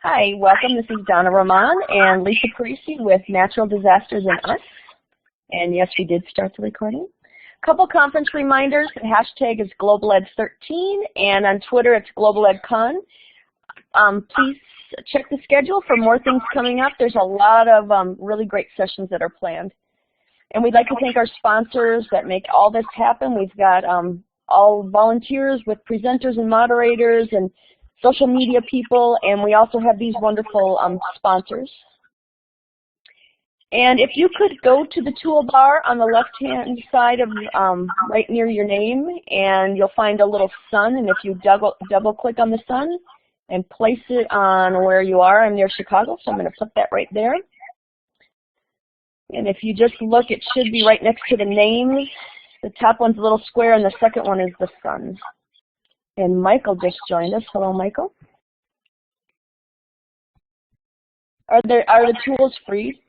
Hi, welcome. This is Donna Roman and Lisa Parisi with Natural Disasters and Us. And yes, we did start the recording. Couple conference reminders. The hashtag is GlobalEd13, and on Twitter it's GlobalEdCon. Please check the schedule for more things coming up. There's a lot of really great sessions that are planned. And we'd like to thank our sponsors that make all this happen. We've got all volunteers with presenters and moderators and social media people, and we also have these wonderful sponsors. And if you could go to the toolbar on the left-hand side of right near your name, and you'll find a little sun, and if you double-click on the sun and place it on where you are, I'm near Chicago, so I'm going to put that right there. And if you just look, it should be right next to the names. The top one's a little square, and the second one is the sun. And Michael just joined us. Hello, Michael. Are the tools free?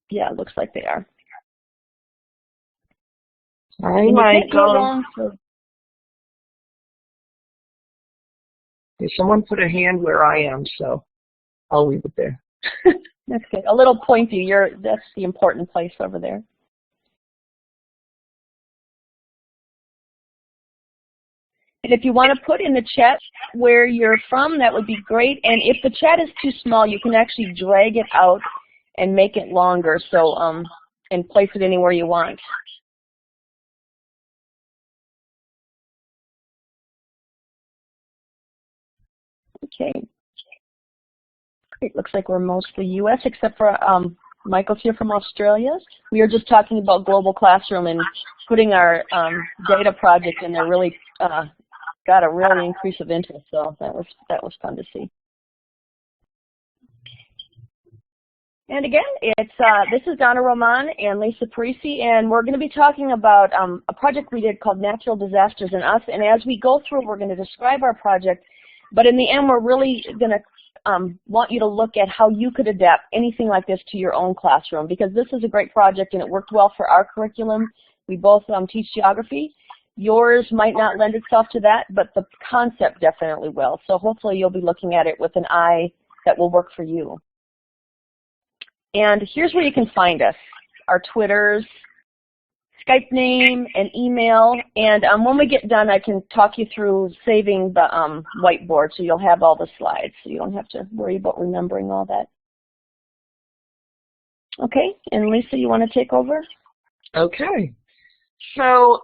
Yeah, it looks like they are. Hi, Michael. Someone put a hand where I am, so I'll leave it there. That's good. A little pointy. That's the important place over there. And if you want to put in the chat where you're from, that would be great. And if the chat is too small, you can actually drag it out and make it longer, so and place it anywhere you want. Okay. It looks like we're mostly U.S. except for Michael's here from Australia. We were just talking about Global Classroom and putting our data project in there. Really got a real increase of interest, so that was fun to see. And again, it's this is Donna Roman and Lisa Parisi, and we're going to be talking about a project we did called Natural Disasters and Us. And as we go through, we're going to describe our project, but in the end, we're really going to want you to look at how you could adapt anything like this to your own classroom, because this is a great project and it worked well for our curriculum. We both teach geography. Yours might not lend itself to that, but the concept definitely will. So hopefully you'll be looking at it with an eye that will work for you. And here's where you can find us: our Twitters, Skype name, and email. And when we get done, I can talk you through saving the whiteboard, so you'll have all the slides, so you don't have to worry about remembering all that. Okay, and Lisa, you want to take over? Okay. So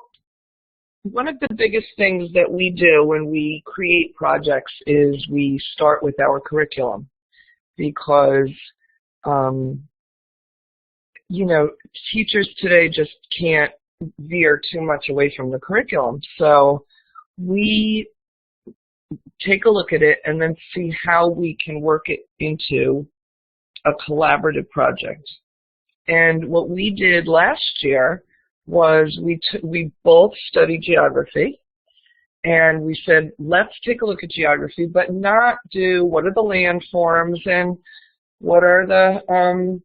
one of the biggest things that we do when we create projects is we start with our curriculum, because you know, teachers today just can't veer too much away from the curriculum. So we take a look at it and then see how we can work it into a collaborative project. And what we did last year was we both studied geography, and we said, let's take a look at geography, but not do what are the landforms and what are the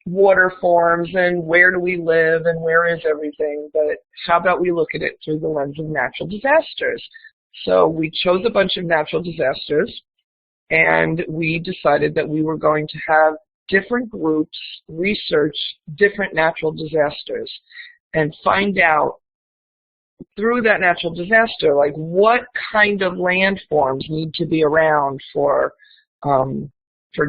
water forms and where do we live and where is everything, but how about we look at it through the lens of natural disasters. So we chose a bunch of natural disasters, and we decided that we were going to have different groups research different natural disasters and find out through that natural disaster, like, what kind of landforms need to be around for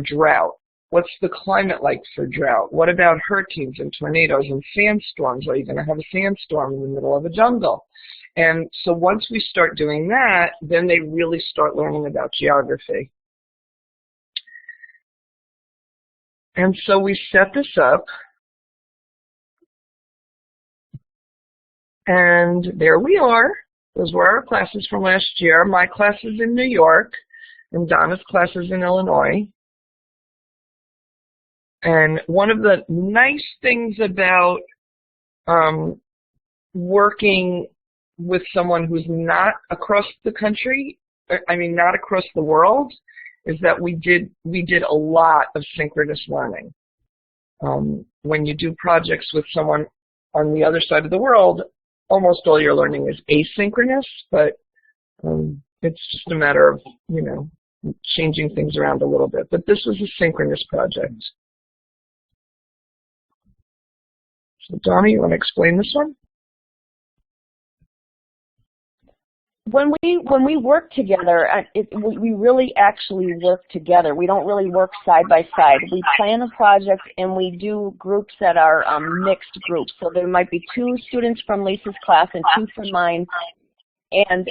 drought. What's the climate like for drought? What about hurricanes and tornadoes and sandstorms? Are you going to have a sandstorm in the middle of a jungle? And so once we start doing that, then they really start learning about geography. And so we set this up, and there we are. Those were our classes from last year. My class is in New York, and Donna's class is in Illinois. And one of the nice things about working with someone who's not across the country, I mean not across the world, is that we did a lot of synchronous learning. When you do projects with someone on the other side of the world, almost all your learning is asynchronous, but it's just a matter of, you know, changing things around a little bit. But this was a synchronous project. So Donna, you want to explain this one? When we work together, we really actually work together. We don't really work side by side. We plan a project and we do groups that are mixed groups. So there might be 2 students from Lisa's class and 2 from mine, and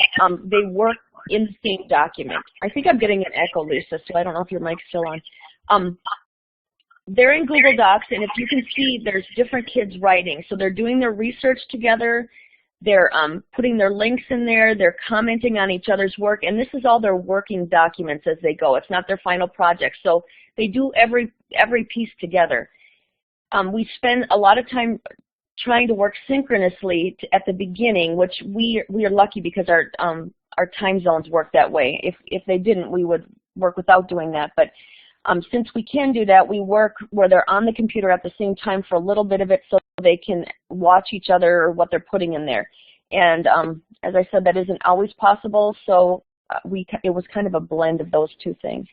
they work in the same document. I think I'm getting an echo, Lisa, so I don't know if your mic's still on. They're in Google Docs, and if you can see, there's different kids writing. So they're doing their research together. They're putting their links in there. They're commenting on each other's work, and this is all their working documents as they go. It's not their final project. So they do every piece together. We spend a lot of time trying to work synchronously at the beginning, which we are lucky because our time zones work that way. If they didn't, we would work without doing that. But since we can do that, we work where they're on the computer at the same time for a little bit of it so they can watch each other or what they're putting in there. And as I said, that isn't always possible, so it was kind of a blend of those 2 things.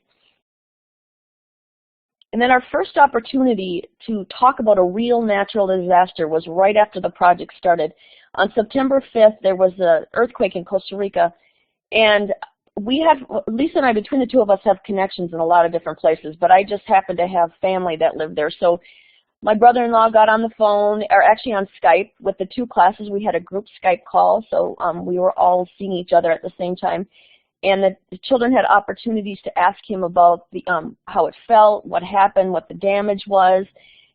And then our first opportunity to talk about a real natural disaster was right after the project started. On September 5th, there was an earthquake in Costa Rica, and Lisa and I, between the 2 of us, have connections in a lot of different places, but I just happened to have family that lived there. So my brother-in-law got on the phone, or actually on Skype, with the 2 classes. We had a group Skype call, so we were all seeing each other at the same time. And the children had opportunities to ask him about how it felt, what happened, what the damage was.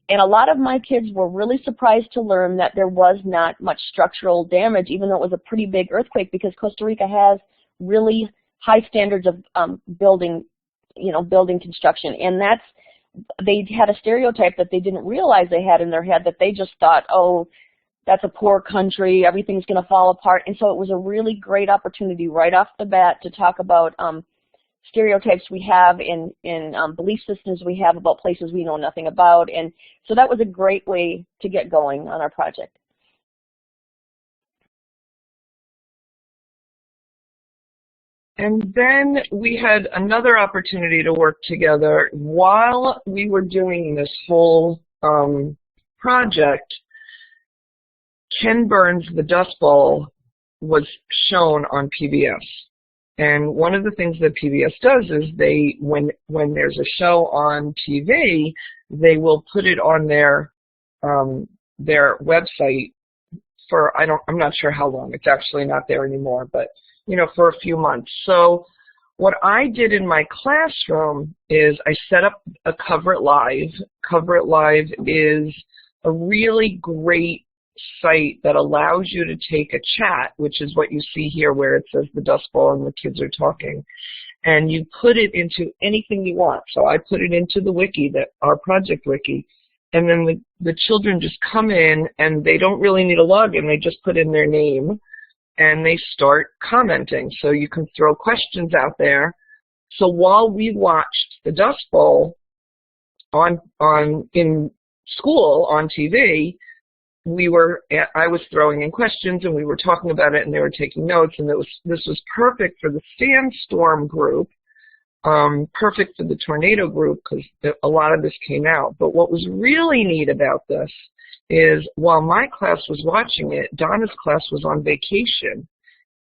And a lot of my kids were really surprised to learn that there was not much structural damage, even though it was a pretty big earthquake, because Costa Rica has really high standards of building construction. And they had a stereotype that they didn't realize they had in their head, that they just thought, oh, that's a poor country, everything's going to fall apart. And so it was a really great opportunity right off the bat to talk about stereotypes we have in belief systems we have about places we know nothing about. And so that was a great way to get going on our project. And then we had another opportunity to work together while we were doing this whole project. Ken Burns' The Dust Bowl was shown on PBS. And one of the things that PBS does is when there's a show on TV, they will put it on their website for, I'm not sure how long. It's actually not there anymore, but for a few months. So what I did in my classroom is I set up a Cover It Live. Cover It Live is a really great site that allows you to take a chat, which is what you see here where it says the Dust Bowl and the kids are talking, and you put it into anything you want. So I put it into the wiki, our project wiki, and then the children just come in and they don't really need a login. They just put in their name and they start commenting. So you can throw questions out there. So while we watched the Dust Bowl in school on TV, I was throwing in questions and we were talking about it and they were taking notes, and this was perfect for the sandstorm group, perfect for the tornado group because a lot of this came out. But what was really neat about this is while my class was watching it, Donna's class was on vacation,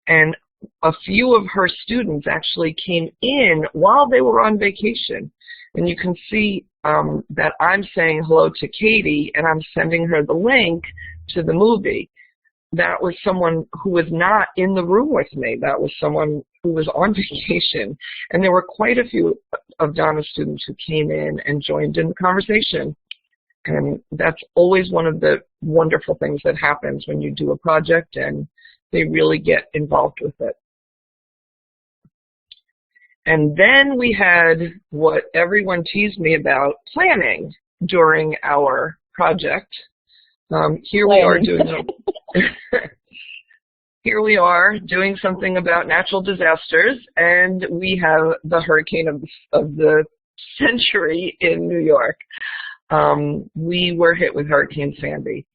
and a few of her students actually came in while they were on vacation. And you can see that I'm saying hello to Katie, and I'm sending her the link to the movie. That was someone who was not in the room with me. That was someone who was on vacation. And there were quite a few of Donna's students who came in and joined in the conversation. And that's always one of the wonderful things that happens when you do a project and they really get involved with it. And then we had what everyone teased me about, planning during our project. Here we are doing something about natural disasters, and we have the hurricane of the century in New York. We were hit with Hurricane Sandy,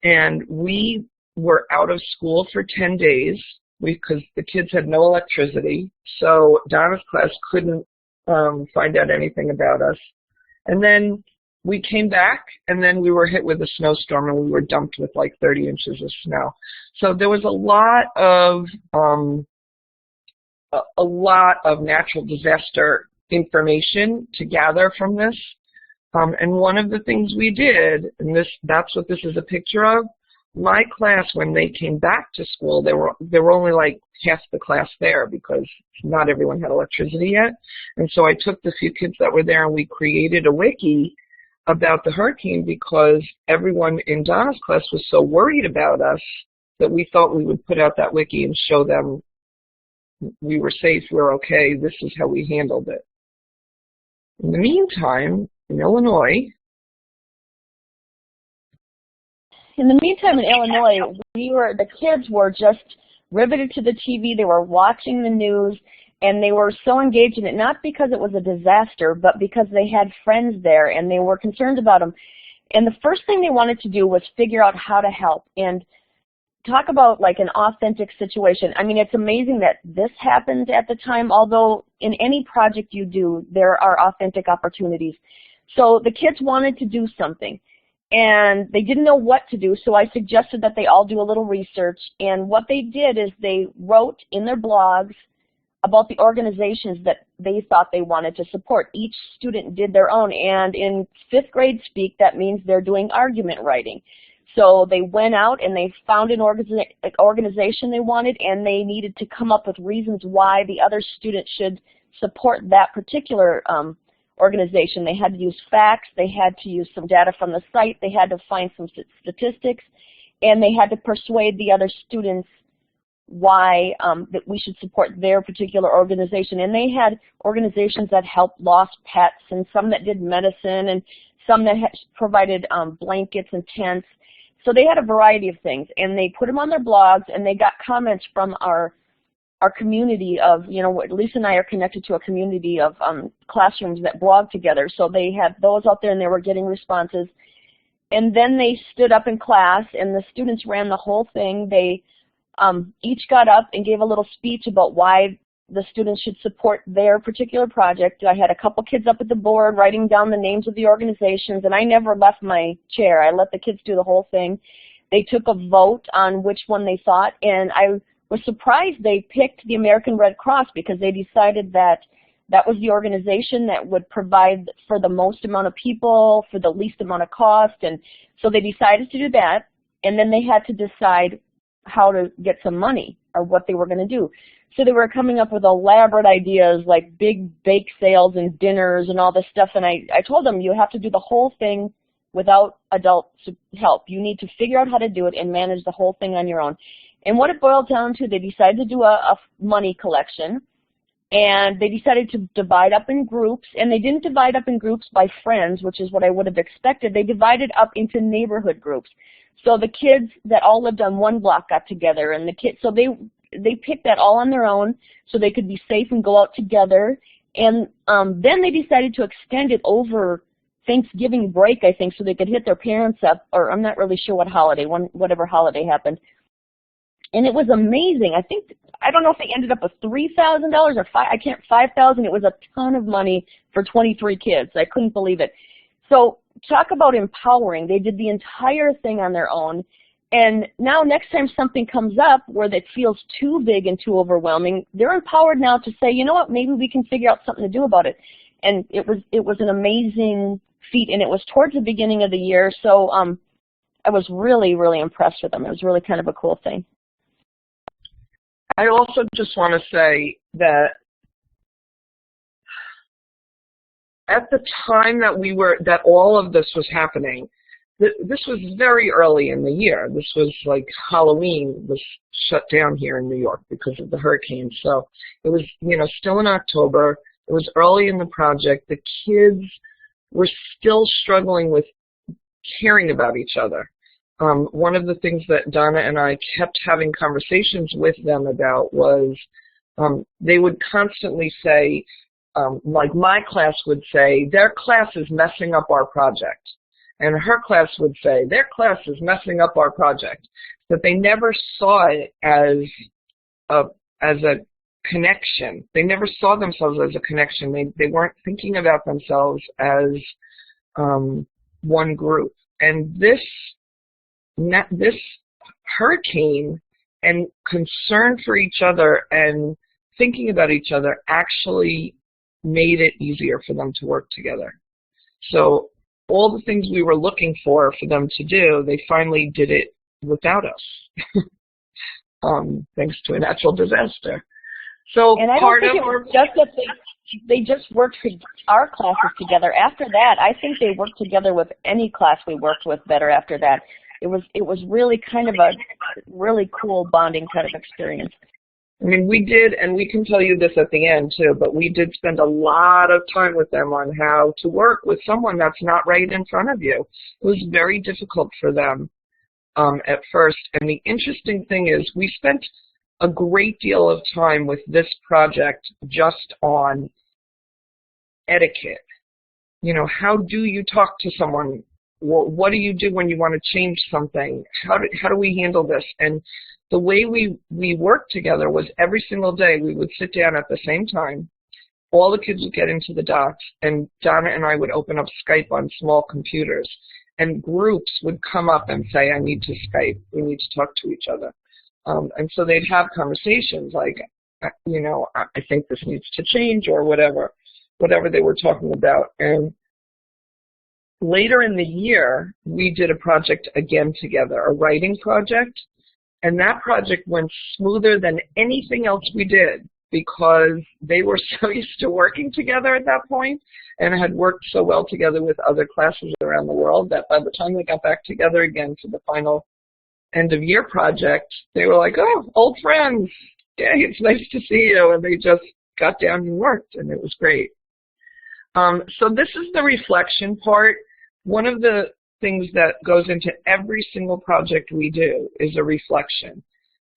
and we were out of school for 10 days. because the kids had no electricity, so Donna's class couldn't find out anything about us. And then we came back, and then we were hit with a snowstorm, and we were dumped with like 30 inches of snow. So there was a lot of natural disaster information to gather from this. And one of the things we did, and that's what this is a picture of, my class, when they came back to school, there were only like half the class there because not everyone had electricity yet. And so I took the few kids that were there and we created a wiki about the hurricane because everyone in Donna's class was so worried about us that we thought we would put out that wiki and show them we were safe, we're okay, this is how we handled it. In the meantime, in Illinois, the kids were just riveted to the TV. They were watching the news, and they were so engaged in it, not because it was a disaster, but because they had friends there, and they were concerned about them. And the first thing they wanted to do was figure out how to help. And talk about like an authentic situation. I mean, it's amazing that this happened at the time, although in any project you do, there are authentic opportunities. So the kids wanted to do something, and they didn't know what to do, so I suggested that they all do a little research. And what they did is they wrote in their blogs about the organizations that they thought they wanted to support. Each student did their own, and in 5th grade speak, that means they're doing argument writing. So they went out and they found an organization they wanted, and they needed to come up with reasons why the other students should support that particular organization. They had to use facts, they had to use some data from the site, they had to find some statistics, and they had to persuade the other students why that we should support their particular organization. And they had organizations that helped lost pets, and some that did medicine, and some that provided blankets and tents. So they had a variety of things, and they put them on their blogs, and they got comments from our community of, you know, Lisa and I are connected to a community of classrooms that blog together. So they had those out there, and they were getting responses. And then they stood up in class, and the students ran the whole thing. They each got up and gave a little speech about why the students should support their particular project. I had a couple kids up at the board writing down the names of the organizations, and I never left my chair. I let the kids do the whole thing. They took a vote on which one they thought, and I was surprised they picked the American Red Cross because they decided that that was the organization that would provide for the most amount of people for the least amount of cost. And so they decided to do that, and then they had to decide how to get some money or what they were going to do. So they were coming up with elaborate ideas like big bake sales and dinners and all this stuff. And I told them, you have to do the whole thing without adult help. You need to figure out how to do it and manage the whole thing on your own. And what it boiled down to, they decided to do a money collection. And they decided to divide up in groups. And they didn't divide up in groups by friends, which is what I would have expected. They divided up into neighborhood groups. So the kids that all lived on one block got together, and the kids, so they picked that all on their own so they could be safe and go out together. And then they decided to extend it over Thanksgiving break, I think, so they could hit their parents up, or I'm not really sure what holiday, whatever holiday happened. And it was amazing. I don't know if they ended up with $3,000 or $5,000. It was a ton of money for 23 kids. I couldn't believe it. So talk about empowering. They did the entire thing on their own. And now next time something comes up where that feels too big and too overwhelming, they're empowered now to say, you know what, maybe we can figure out something to do about it. And it was an amazing feat, and it was towards the beginning of the year. So I was really, really impressed with them. It was really kind of a cool thing. I also just want to say that at the time that all of this was happening, this was very early in the year. This was like Halloween was shut down here in New York because of the hurricane. So it was, still in October. It was early in the project. The kids were still struggling with caring about each other. One of the things that Donna and I kept having conversations with them about was they would constantly say, like my class would say, their class is messing up our project. And her class would say, their class is messing up our project. But they never saw it as as a connection. They never saw themselves as a connection. They weren't thinking about themselves as one group. And this hurricane and concern for each other and thinking about each other actually made it easier for them to work together. So all the things we were looking for them to do, they finally did it without us, thanks to a natural disaster. So and I don't think it was just that they just worked our classes together. After that, I think they worked together with any class we worked with better after that. It was really kind of a really cool bonding kind of experience. I mean, we did, and we can tell you this at the end too, but we did spend a lot of time with them on how to work with someone that's not right in front of you. It was very difficult for them at first. And the interesting thing is we spent a great deal of time with this project just on etiquette. You know, how do you talk to someone? What do you do when you want to change something? How do we handle this? And the way we worked together was every single day we would sit down at the same time. All the kids would get into the docs, and Donna and I would open up Skype on small computers. And groups would come up and say, I need to Skype. We need to talk to each other. And so they'd have conversations like, you know, I think this needs to change or whatever they were talking about. And later in the year, we did a project again together, a writing project. And that project went smoother than anything else we did because they were so used to working together at that point and had worked so well together with other classes around the world that by the time they got back together again for the final end of year project, they were like, oh, old friends. Yeah, it's nice to see you. And they just got down and worked, and it was great. So this is the reflection part. One of the things that goes into every single project we do is a reflection.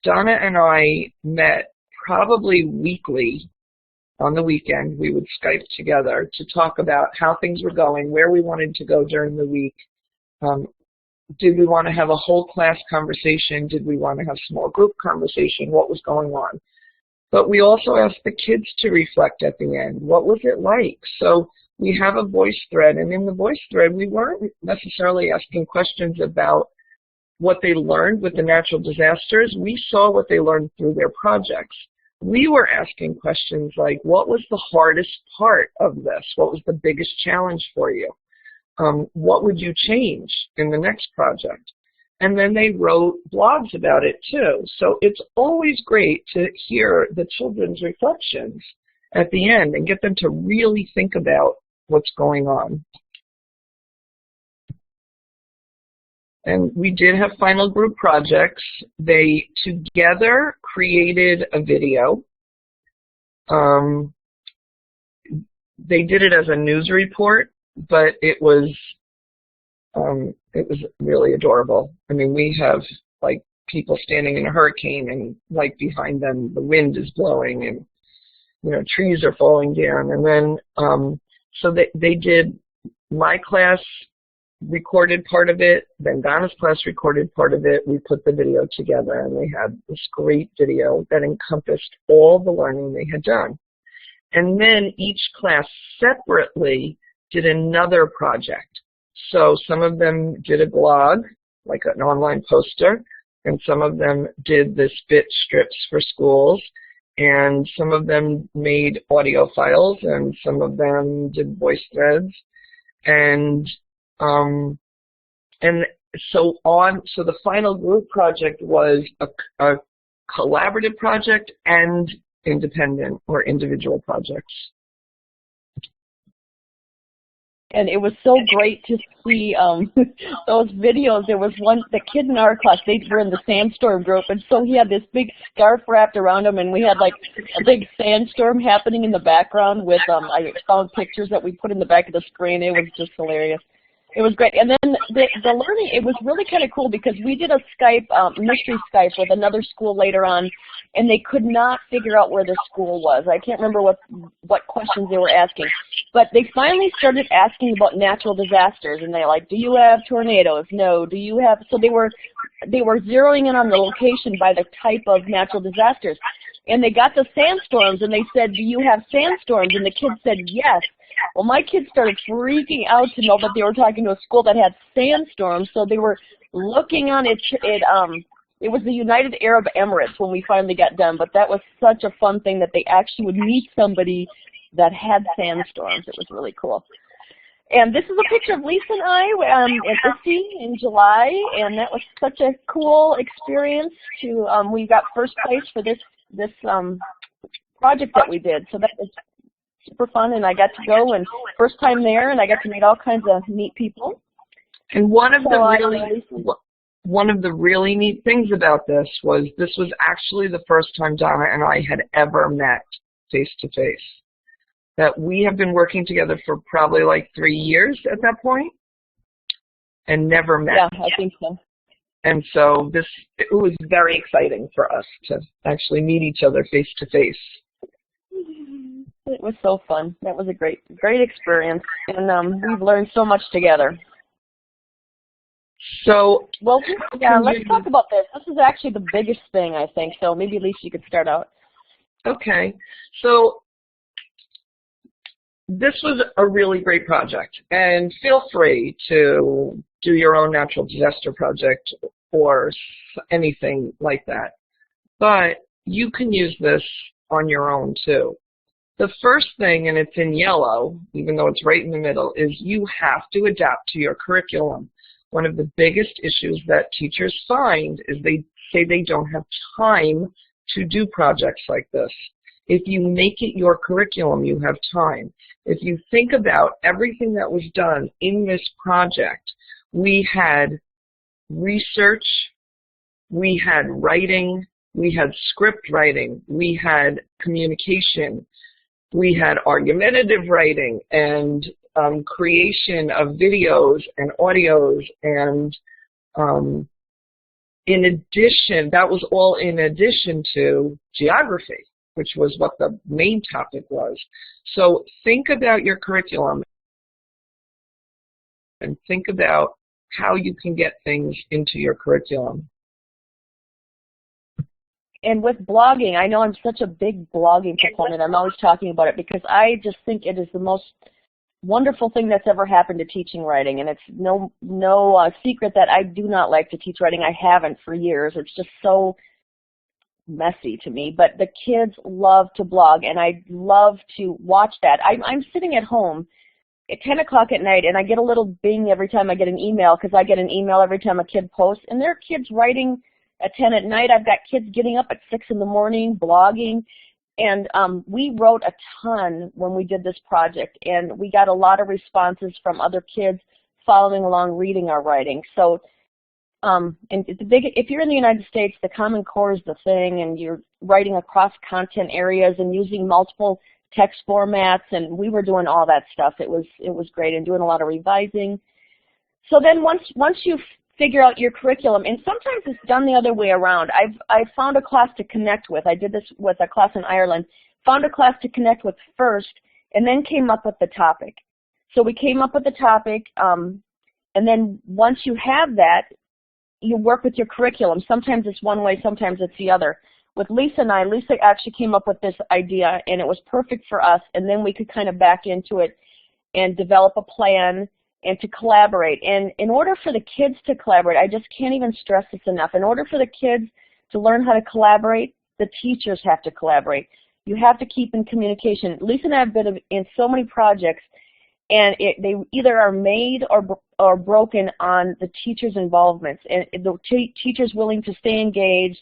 Donna and I met probably weekly. On the weekend, we would Skype together to talk about how things were going, where we wanted to go during the week. Did we want to have a whole class conversation? Did we want to have small group conversation? What was going on? But we also asked the kids to reflect at the end. What was it like? So we have a voice thread, and in the voice thread, we weren't necessarily asking questions about what they learned with the natural disasters. We saw what they learned through their projects. We were asking questions like, what was the hardest part of this? What was the biggest challenge for you? What would you change in the next project? And then they wrote blogs about it too. So it's always great to hear the children's reflections at the end and get them to really think about what's going on. And we did have final group projects. They together created a video. They did it as a news report, but it was really adorable. I mean, we have like people standing in a hurricane, and like behind them the wind is blowing, and you know, trees are falling down. And then so they did, my class recorded part of it, then Donna's class recorded part of it. We put the video together, and they had this great video that encompassed all the learning they had done. And then each class separately did another project. So some of them did a blog, like an online poster, and some of them did the spit strips for schools, and some of them made audio files, and some of them did voice threads, and so on. So the final group project was a collaborative project and independent or individual projects. And it was so great to see those videos. There was the kid in our class, they were in the sandstorm group, and so he had this big scarf wrapped around him, and we had like a big sandstorm happening in the background with, I found pictures that we put in the back of the screen. It was just hilarious. It was great. And then the learning, it was really kind of cool because we did a Skype, mystery Skype with another school later on, and they could not figure out where the school was. I can't remember what questions they were asking. But they finally started asking about natural disasters, and they're like, do you have tornadoes? No. Do you have, so they were zeroing in on the location by the type of natural disasters. And they got the sandstorms, and they said, do you have sandstorms? And the kids said, yes. Well, my kids started freaking out to know that they were talking to a school that had sandstorms, so they were looking on it. It was the United Arab Emirates when we finally got done, but that was such a fun thing that they actually would meet somebody that had sandstorms. It was really cool. And this is a picture of Lisa and I at ISTE in July, and that was such a cool experience. We got first place for this project that we did, so that was super fun, and I got to go, and first time there, and I got to meet all kinds of neat people. And one of the really neat things about this was actually the first time Donna and I had ever met face-to-face. That we have been working together for probably like 3 years at that point, and never met. Yeah, I think so. And so it was very exciting for us to actually meet each other face-to-face. It was so fun. That was a great experience, and we've learned so much together. So, well, yeah, let's talk about this. This is actually the biggest thing, I think. So maybe Lisa, you could start out. Okay. So this was a really great project, and feel free to do your own natural disaster project or anything like that. But you can use this on your own too. The first thing, and it's in yellow, even though it's right in the middle, is you have to adapt to your curriculum. One of the biggest issues that teachers find is they say they don't have time to do projects like this. If you make it your curriculum, you have time. If you think about everything that was done in this project, we had research, we had writing, we had script writing, we had communication, we had argumentative writing, and creation of videos and audios, and in addition, that was all in addition to geography, which was what the main topic was. So think about your curriculum and think about how you can get things into your curriculum. And with blogging, I know I'm such a big blogging proponent. I'm always talking about it because I just think it is the most wonderful thing that's ever happened to teaching writing. And it's no secret that I do not like to teach writing. I haven't for years. It's just so messy to me. But the kids love to blog, and I love to watch that. I'm sitting at home at 10 o'clock at night, and I get a little bing every time I get an email, because I get an email every time a kid posts, and there are kids writing at 10 at night. I've got kids getting up at 6 in the morning, blogging, and we wrote a ton when we did this project, and we got a lot of responses from other kids following along, reading our writing. So, and if you're in the United States, the Common Core is the thing, and you're writing across content areas and using multiple text formats, and we were doing all that stuff. It was great, and doing a lot of revising. So then once you figure out your curriculum, and sometimes it's done the other way around. I found a class to connect with. I did this with a class in Ireland. Found a class to connect with first, and then came up with the topic. So we came up with the topic, and then once you have that, you work with your curriculum. Sometimes it's one way, sometimes it's the other. With Lisa and I, Lisa actually came up with this idea, and it was perfect for us, and then we could kind of back into it and develop a plan and to collaborate. And in order for the kids to collaborate, I just can't even stress this enough, in order for the kids to learn how to collaborate, the teachers have to collaborate. You have to keep in communication. Lisa and I have been in so many projects, and they either are made or broken on the teachers' involvements, and the teachers willing to stay engaged,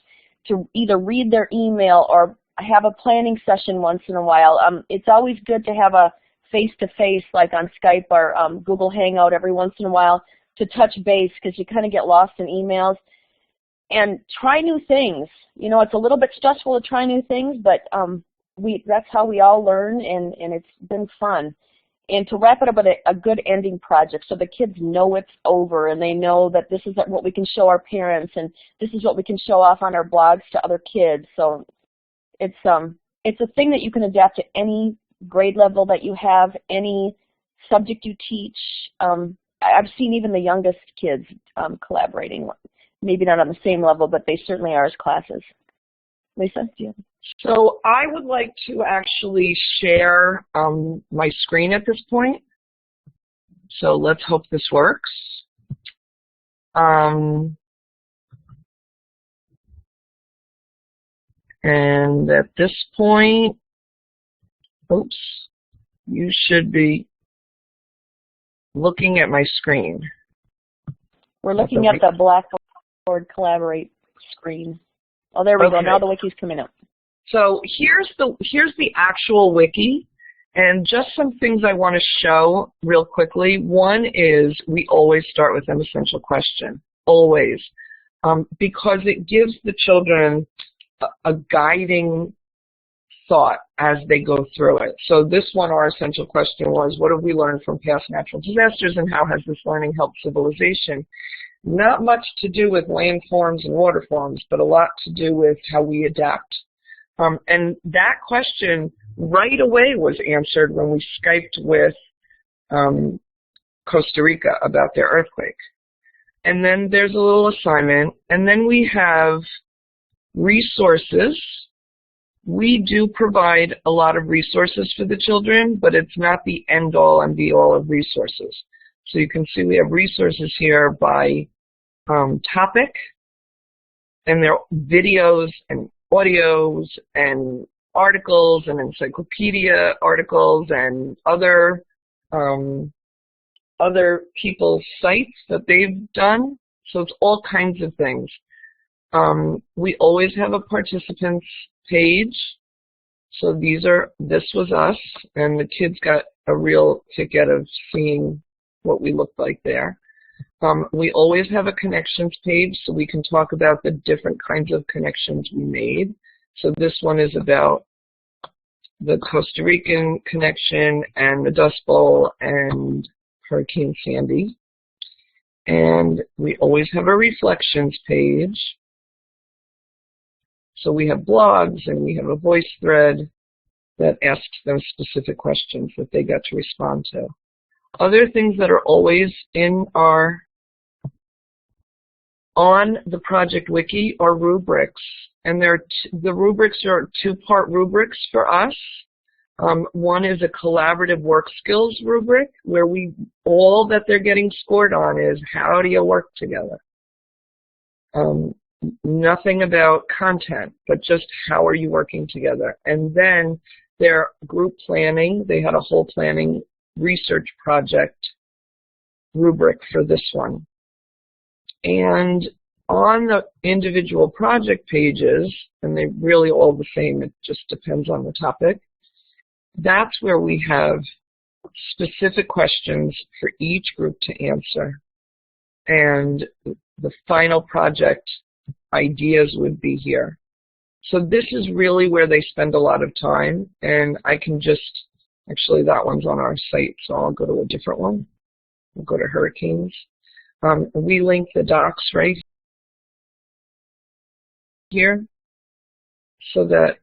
to either read their email or have a planning session once in a while. It's always good to have a face-to-face, like on Skype or Google Hangout every once in a while, to touch base, because you kind of get lost in emails. And try new things. You know, it's a little bit stressful to try new things, but that's how we all learn, and it's been fun. And to wrap it up with a good ending project, so the kids know it's over, and they know that this is what we can show our parents, and this is what we can show off on our blogs to other kids. So it's a thing that you can adapt to any grade level that you have, any subject you teach. I've seen even the youngest kids collaborating, maybe not on the same level, but they certainly are as classes. Lisa, do you have? So I would like to actually share my screen at this point. So let's hope this works. And at this point, oops, you should be looking at my screen. We're looking at the Blackboard Collaborate screen. Oh, there we go. Now the wiki's coming up. So here's the actual wiki, and just some things I want to show real quickly. One is we always start with an essential question, always, because it gives the children a guiding thought as they go through it. So this one, our essential question was, what have we learned from past natural disasters and how has this learning helped civilization? Not much to do with landforms and waterforms, but a lot to do with how we adapt. And that question right away was answered when we Skyped with Costa Rica about their earthquake. And then there's a little assignment, and then we have resources. We do provide a lot of resources for the children, but it's not the end-all and be-all of resources. So you can see we have resources here by topic, and there are videos and audios and articles and encyclopedia articles and other people's sites that they've done. So it's all kinds of things. We always have a participants page. So this was us, and the kids got a real kick out of seeing what we looked like there. We always have a connections page, so we can talk about the different kinds of connections we made. So this one is about the Costa Rican connection and the Dust Bowl and Hurricane Sandy. And we always have a reflections page. So we have blogs and we have a voice thread that asks them specific questions that they got to respond to. Other things that are always in on the project wiki are rubrics, and the rubrics are two-part rubrics for us. One is a collaborative work skills rubric, where all that they're getting scored on is how do you work together. Nothing about content, but just how are you working together. And then their group planning, they had a whole planning research project rubric for this one. And on the individual project pages, and they're really all the same, it just depends on the topic, that's where we have specific questions for each group to answer. And the final project ideas would be here. So this is really where they spend a lot of time, and I can just, actually that one's on our site, so I'll go to a different one. We'll go to hurricanes. We link the docs right here so that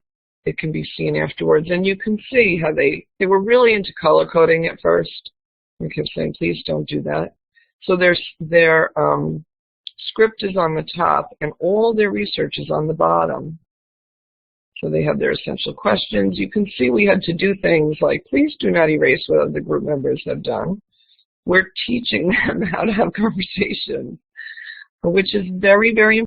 it can be seen afterwards. And you can see how they were really into color coding at first. We kept saying, please don't do that. So their script is on the top, and all their research is on the bottom. So they have their essential questions. You can see we had to do things like, please do not erase what other group members have done. We're teaching them how to have conversations, which is very, very important.